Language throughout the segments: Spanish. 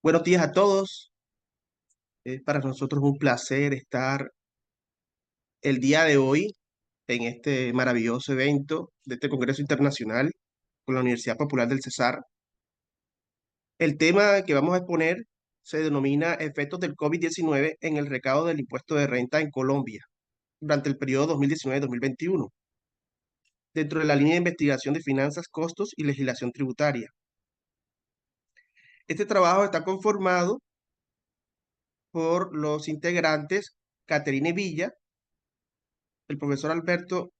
Buenos días a todos. Es para nosotros un placer estar el día de hoy en este maravilloso evento de este Congreso Internacional con la Universidad Popular del Cesar. El tema que vamos a exponer se denomina Efectos del COVID-19 en el recaudo del impuesto de renta en Colombia durante el periodo 2019-2021, dentro de la línea de investigación de finanzas, costos y legislación tributaria. Este trabajo está conformado por los integrantes Caterine Villa, el profesor Alberto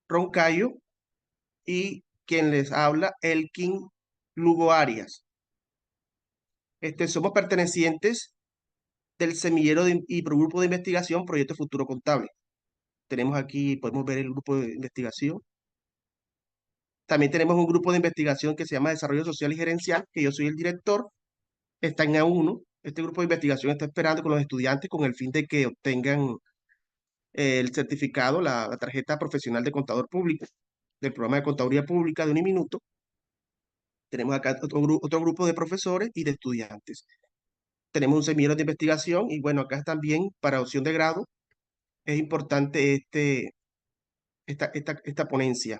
Roncayo y quien les habla, Elkin Lugo Arias. Somos pertenecientes del semillero y grupo de investigación Proyecto Futuro Contable. Tenemos aquí, podemos ver el grupo de investigación. También tenemos un grupo de investigación que se llama Desarrollo Social y Gerencial, que yo soy el director. Está en A1. Este grupo de investigación está esperando con los estudiantes con el fin de que obtengan el certificado, la tarjeta profesional de contador público, del programa de contaduría pública de Uniminuto. Tenemos acá otro grupo de profesores y de estudiantes. Tenemos un semillero de investigación y bueno, acá también para opción de grado es importante esta ponencia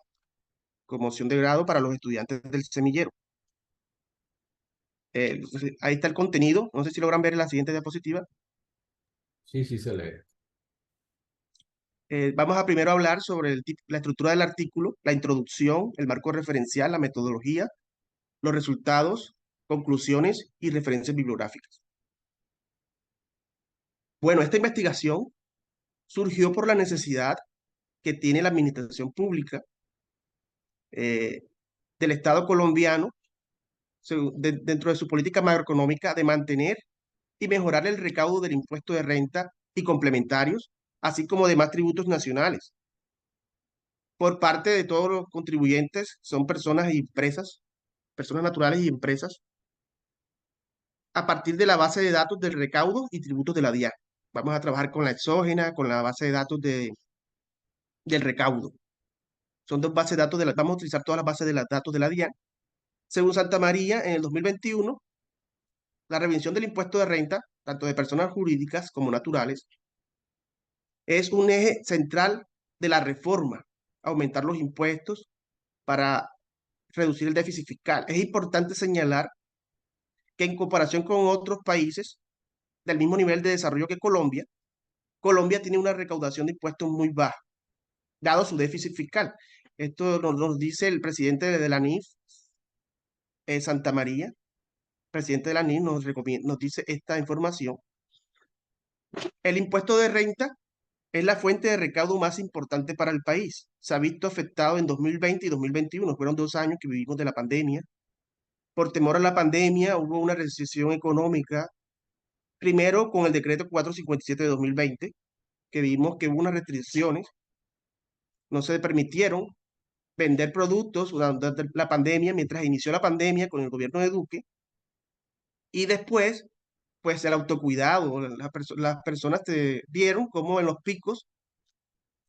como opción de grado para los estudiantes del semillero. Ahí está el contenido, no sé si logran ver en la siguiente diapositiva. Sí, sí se lee. Vamos a primero hablar sobre la estructura del artículo, la introducción, el marco referencial, la metodología, los resultados, conclusiones y referencias bibliográficas. Bueno, esta investigación surgió por la necesidad que tiene la administración pública eh, del Estado colombiano dentro de su política macroeconómica de mantener y mejorar el recaudo del impuesto de renta y complementarios, así como demás tributos nacionales, por parte de todos los contribuyentes, son personas y empresas, personas naturales y empresas, a partir de la base de datos del recaudo y tributos de la DIAN. Vamos a trabajar con la exógena, con la base de datos del recaudo. Son dos bases de datos, vamos a utilizar todas las bases de datos de la DIAN. Según Santa María, en el 2021, la revisión del impuesto de renta, tanto de personas jurídicas como naturales, es un eje central de la reforma, aumentar los impuestos para reducir el déficit fiscal. Es importante señalar que en comparación con otros países del mismo nivel de desarrollo que Colombia, Colombia tiene una recaudación de impuestos muy baja, dado su déficit fiscal. Esto nos dice el presidente de la NIF, Santa María, presidente de la NIF, nos dice esta información. El impuesto de renta es la fuente de recaudo más importante para el país. Se ha visto afectado en 2020 y 2021. Fueron 2 años que vivimos de la pandemia. Por temor a la pandemia hubo una recesión económica, primero con el decreto 457 de 2020, que vimos que hubo unas restricciones, no se permitieron vender productos durante la pandemia, mientras inició la pandemia con el gobierno de Duque, y después, pues el autocuidado, las personas vieron cómo en los picos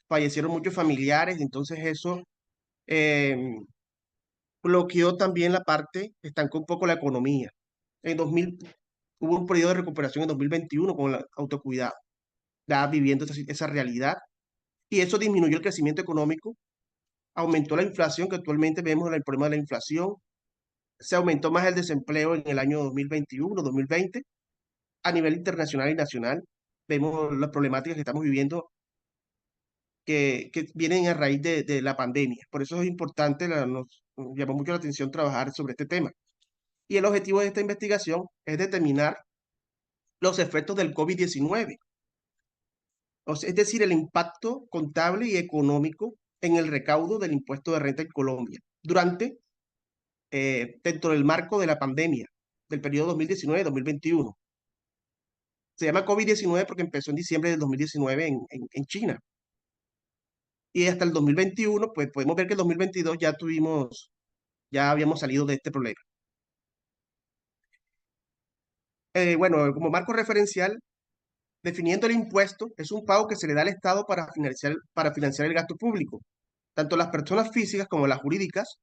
fallecieron muchos familiares, entonces eso eh, bloqueó también la parte, estancó un poco la economía. En 2000 hubo un periodo de recuperación en 2021 con el autocuidado, ya viviendo esa realidad, y eso disminuyó el crecimiento económico, aumentó la inflación, que actualmente vemos el problema de la inflación, se aumentó más el desempleo en el año 2021, 2020, a nivel internacional y nacional. Vemos las problemáticas que estamos viviendo que vienen a raíz de la pandemia. Por eso es importante, nos llamó mucho la atención trabajar sobre este tema. Y el objetivo de esta investigación es determinar los efectos del COVID-19, o sea, es decir, el impacto contable y económico en el recaudo del impuesto de renta en Colombia dentro del marco de la pandemia del periodo 2019-2021. Se llama COVID-19 porque empezó en diciembre del 2019 en China. Y hasta el 2021, pues podemos ver que el 2022 ya habíamos salido de este problema. Bueno, como marco referencial, definiendo el impuesto, es un pago que se le da al Estado para financiar el gasto público. Tanto las personas físicas como las jurídicas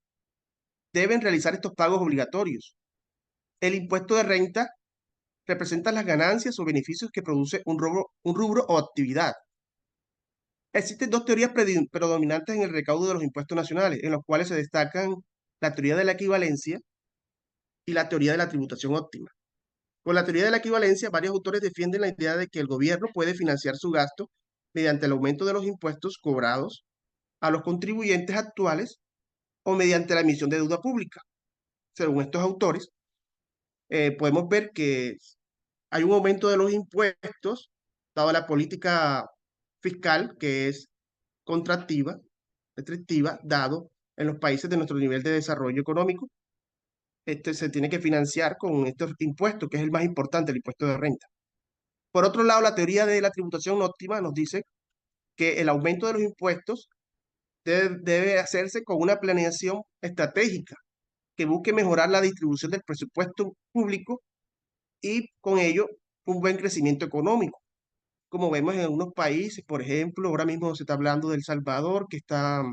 deben realizar estos pagos obligatorios. El impuesto de renta representa las ganancias o beneficios que produce un rubro o actividad. Existen dos teorías predominantes en el recaudo de los impuestos nacionales, en los cuales se destacan la teoría de la equivalencia y la teoría de la tributación óptima. Con la teoría de la equivalencia, varios autores defienden la idea de que el gobierno puede financiar su gasto mediante el aumento de los impuestos cobrados a los contribuyentes actuales o mediante la emisión de deuda pública. Según estos autores, podemos ver que hay un aumento de los impuestos, dado la política fiscal que es contractiva, restrictiva, dado en los países de nuestro nivel de desarrollo económico. Se tiene que financiar con estos impuestos, que es el más importante, el impuesto de renta. Por otro lado, la teoría de la tributación óptima nos dice que el aumento de los impuestos debe hacerse con una planeación estratégica que busque mejorar la distribución del presupuesto público y con ello un buen crecimiento económico. Como vemos en algunos países, por ejemplo, ahora mismo se está hablando de El Salvador, que está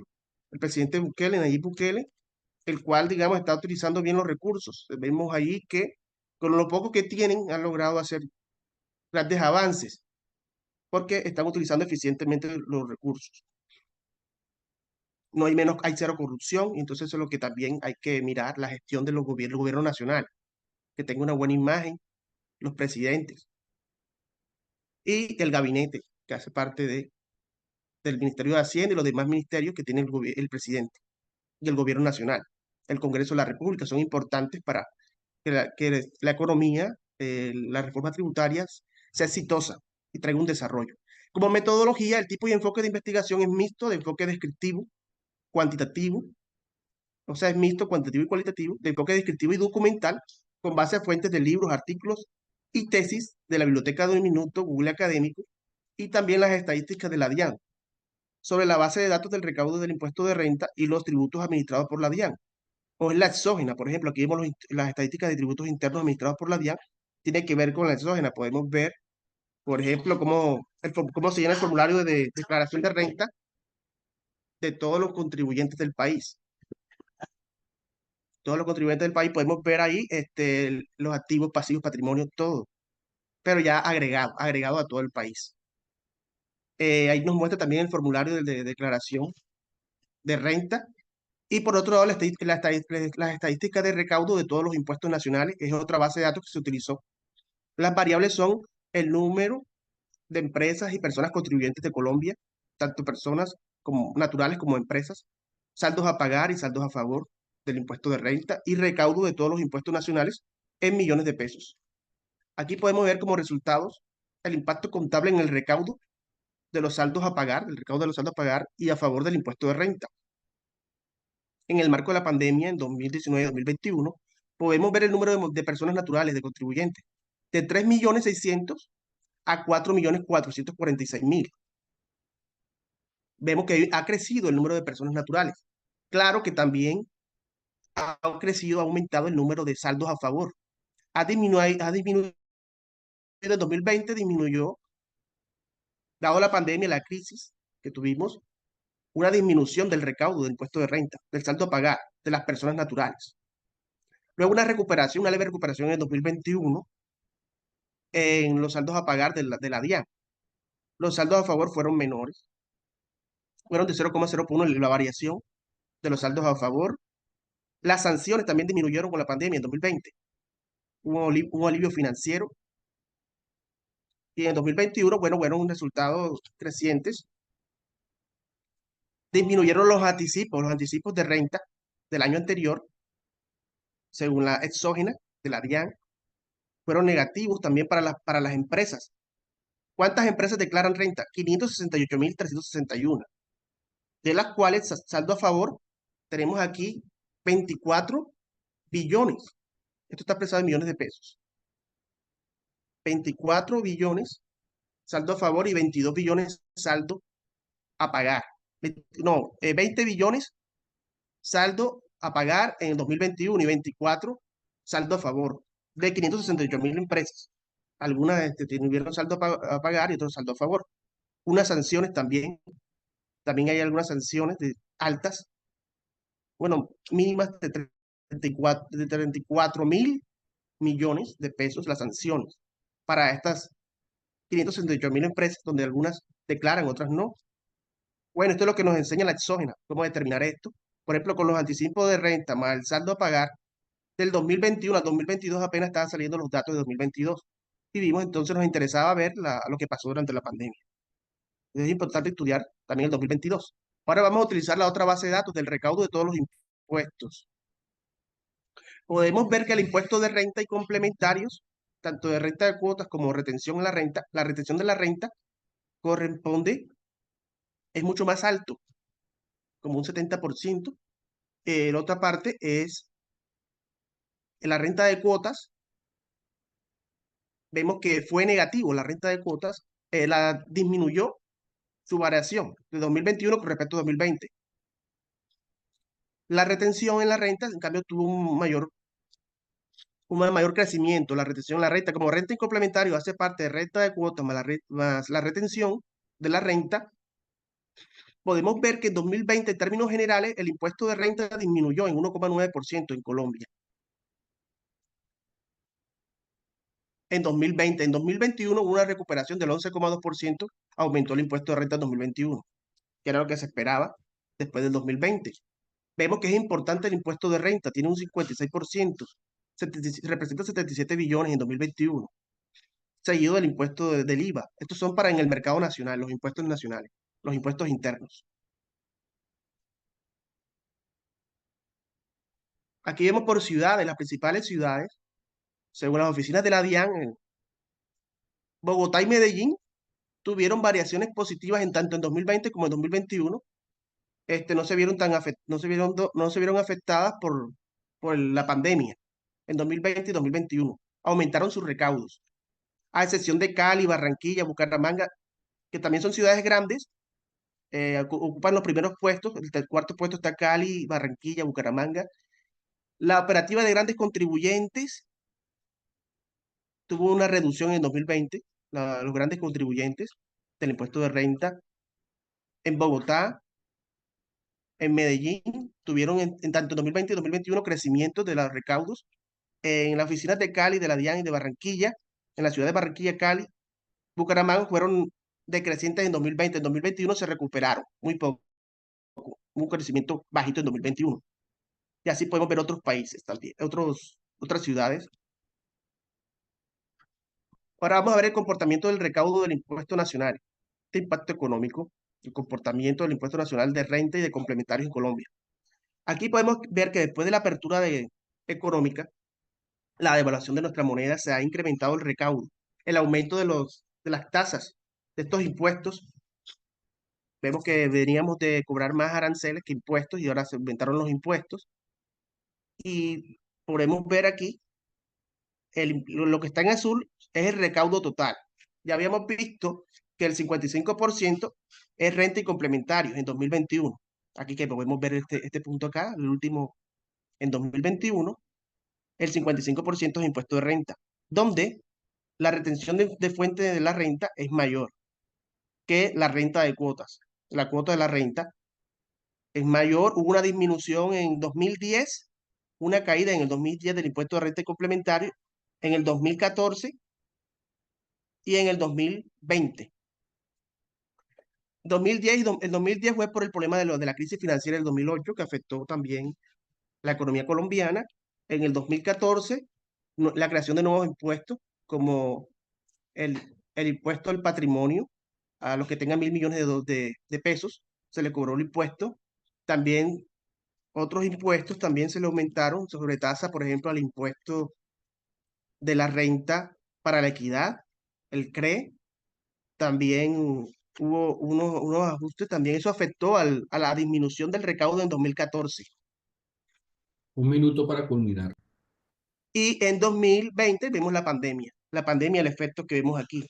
el presidente Bukele, Nayib Bukele, el cual, digamos, está utilizando bien los recursos. Vemos ahí que con lo poco que tienen han logrado hacer grandes avances porque están utilizando eficientemente los recursos. No hay menos, hay cero corrupción, y entonces eso es lo que también hay que mirar, la gestión de los gobiernos, el gobierno nacional, que tenga una buena imagen, los presidentes y el gabinete, que hace parte del Ministerio de Hacienda y los demás ministerios que tiene el presidente y el gobierno nacional. El Congreso de la República son importantes para que la economía, las reformas tributarias, sea exitosa y traiga un desarrollo. Como metodología, el tipo y enfoque de investigación es mixto, de enfoque descriptivo, cuantitativo, o sea, es mixto, cuantitativo y cualitativo, de enfoque descriptivo y documental, con base a fuentes de libros, artículos y tesis de la Biblioteca de un Minuto, Google Académico, y también las estadísticas de la DIAN, sobre la base de datos del recaudo del impuesto de renta y los tributos administrados por la DIAN. O es la exógena, por ejemplo, aquí vemos las estadísticas de tributos internos administrados por la DIAN, tiene que ver con la exógena. Podemos ver, por ejemplo, cómo se llena el formulario de declaración de renta de todos los contribuyentes del país. Todos los contribuyentes del país podemos ver ahí los activos, pasivos, patrimonio, todo, pero ya agregado a todo el país. Ahí nos muestra también el formulario de declaración de renta. Y por otro lado, las estadísticas de recaudo de todos los impuestos nacionales es otra base de datos que se utilizó. Las variables son el número de empresas y personas contribuyentes de Colombia, tanto personas como naturales como empresas, saldos a pagar y saldos a favor del impuesto de renta y recaudo de todos los impuestos nacionales en millones de pesos. Aquí podemos ver como resultados el impacto contable en el recaudo de los saldos a pagar, el recaudo de los saldos a pagar y a favor del impuesto de renta. En el marco de la pandemia, en 2019-2021, podemos ver el número de personas naturales, de contribuyentes, de 3.600.000 a 4.446.000. Vemos que ha crecido el número de personas naturales. Claro que también ha crecido, ha aumentado el número de saldos a favor. Ha disminuido en 2020, disminuyó, dado la pandemia, la crisis que tuvimos, una disminución del recaudo del impuesto de renta, del saldo a pagar de las personas naturales. Luego una leve recuperación en el 2021 en los saldos a pagar de la DIAN. Los saldos a favor fueron menores, fueron de 0,01 la variación de los saldos a favor. Las sanciones también disminuyeron con la pandemia en 2020. Hubo un alivio financiero. Y en 2021, bueno, fueron resultados crecientes. Disminuyeron los anticipos de renta del año anterior, según la exógena de la DIAN, fueron negativos también para las empresas. ¿Cuántas empresas declaran renta? 568.361, de las cuales saldo a favor tenemos aquí 24 billones. Esto está expresado en millones de pesos. 24 billones saldo a favor y 22 billones saldo a pagar. No, 20 billones saldo a pagar en el 2021 y 24 saldo a favor de 568.000 empresas. Algunas tuvieron saldo a pagar y otros saldo a favor. Unas sanciones también hay algunas sanciones altas, bueno, mínimas de 34.000 millones de pesos las sanciones para estas 568.000 empresas, donde algunas declaran, otras no. Bueno, esto es lo que nos enseña la exógena, cómo determinar esto. Por ejemplo, con los anticipos de renta más el saldo a pagar, del 2021 al 2022 apenas estaban saliendo los datos de 2022. Y vimos, entonces nos interesaba ver lo que pasó durante la pandemia. Es importante estudiar también el 2022. Ahora vamos a utilizar la otra base de datos del recaudo de todos los impuestos. Podemos ver que el impuesto de renta y complementarios, tanto de renta de cuotas como retención a la retención de la renta corresponde, es mucho más alto, como un 70%. La otra parte es la renta de cuotas. Vemos que fue negativo la renta de cuotas, la disminuyó su variación de 2021 con respecto a 2020. La retención en la renta, en cambio, tuvo un mayor crecimiento. La retención en la renta, como renta y complementario hace parte de renta de cuotas más la retención de la renta, podemos ver que en 2020, en términos generales, el impuesto de renta disminuyó en 1,9% en Colombia. En 2020, en 2021 hubo una recuperación del 11,2%, aumentó el impuesto de renta en 2021, que era lo que se esperaba después del 2020. Vemos que es importante el impuesto de renta, tiene un 56%, representa 77 billones en 2021, seguido del impuesto del IVA. Estos son para en el mercado nacional, los impuestos nacionales, los impuestos internos. Aquí vemos por ciudades, las principales ciudades, según las oficinas de la DIAN, Bogotá y Medellín tuvieron variaciones positivas en tanto en 2020 como en 2021. No se vieron no se vieron afectadas por la pandemia en 2020 y 2021. Aumentaron sus recaudos, a excepción de Cali, Barranquilla, Bucaramanga, que también son ciudades grandes, ocupan los primeros puestos. El cuarto puesto está Cali, Barranquilla, Bucaramanga. La operativa de grandes contribuyentes tuvo una reducción en 2020, los grandes contribuyentes del impuesto de renta en Bogotá, en Medellín, tuvieron en tanto en 2020 y 2021 crecimiento de los recaudos. En las oficinas de Cali, de la DIAN y de Barranquilla, en la ciudad de Barranquilla, Cali, Bucaramanga, fueron decrecientes en 2020. En 2021 se recuperaron muy poco, un crecimiento bajito en 2021. Y así podemos ver otros países también, otras ciudades. Ahora vamos a ver el comportamiento del recaudo del impuesto nacional, este impacto económico, el comportamiento del impuesto nacional de renta y de complementarios en Colombia. Aquí podemos ver que después de la apertura económica, la devaluación de nuestra moneda, se ha incrementado el recaudo, el aumento de las tasas de estos impuestos. Vemos que veníamos de cobrar más aranceles que impuestos y ahora se aumentaron los impuestos. Y podemos ver aquí, lo que está en azul es el recaudo total. Ya habíamos visto que el 55% es renta y complementarios en 2021. Aquí que podemos ver este punto acá, el último, en 2021, el 55% es impuesto de renta, donde la retención de fuente de la renta es mayor que la renta de cuotas. La cuota de la renta es mayor. Hubo una disminución en 2010, una caída en el 2010 del impuesto de renta complementario, en el 2014 y en el 2020. El 2010 fue por el problema de la crisis financiera del 2008, que afectó también la economía colombiana. En el 2014, la creación de nuevos impuestos, como el impuesto al patrimonio, a los que tengan 1.000 millones de pesos, se le cobró el impuesto. También otros impuestos también se le aumentaron sobre tasa, por ejemplo, al impuesto de la renta para la equidad, el CRE. También hubo unos ajustes, también eso afectó a la disminución del recaudo en 2014. Un minuto para culminar. Y en 2020 vemos la pandemia, el efecto que vemos aquí.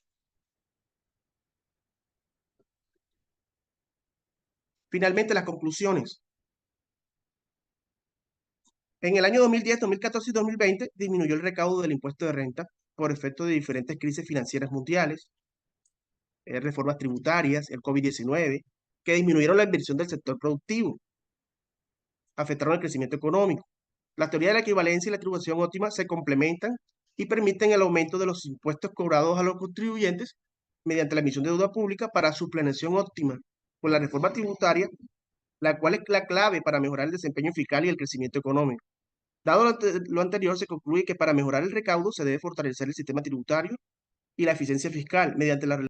Finalmente, las conclusiones. En el año 2010, 2014 y 2020 disminuyó el recaudo del impuesto de renta por efecto de diferentes crisis financieras mundiales, reformas tributarias, el COVID-19, que disminuyeron la inversión del sector productivo, afectaron el crecimiento económico. Las teorías de la equivalencia y la atribución óptima se complementan y permiten el aumento de los impuestos cobrados a los contribuyentes mediante la emisión de deuda pública para su planeación óptima. Con la reforma tributaria, la cual es la clave para mejorar el desempeño fiscal y el crecimiento económico. Dado lo anterior, se concluye que para mejorar el recaudo se debe fortalecer el sistema tributario y la eficiencia fiscal mediante la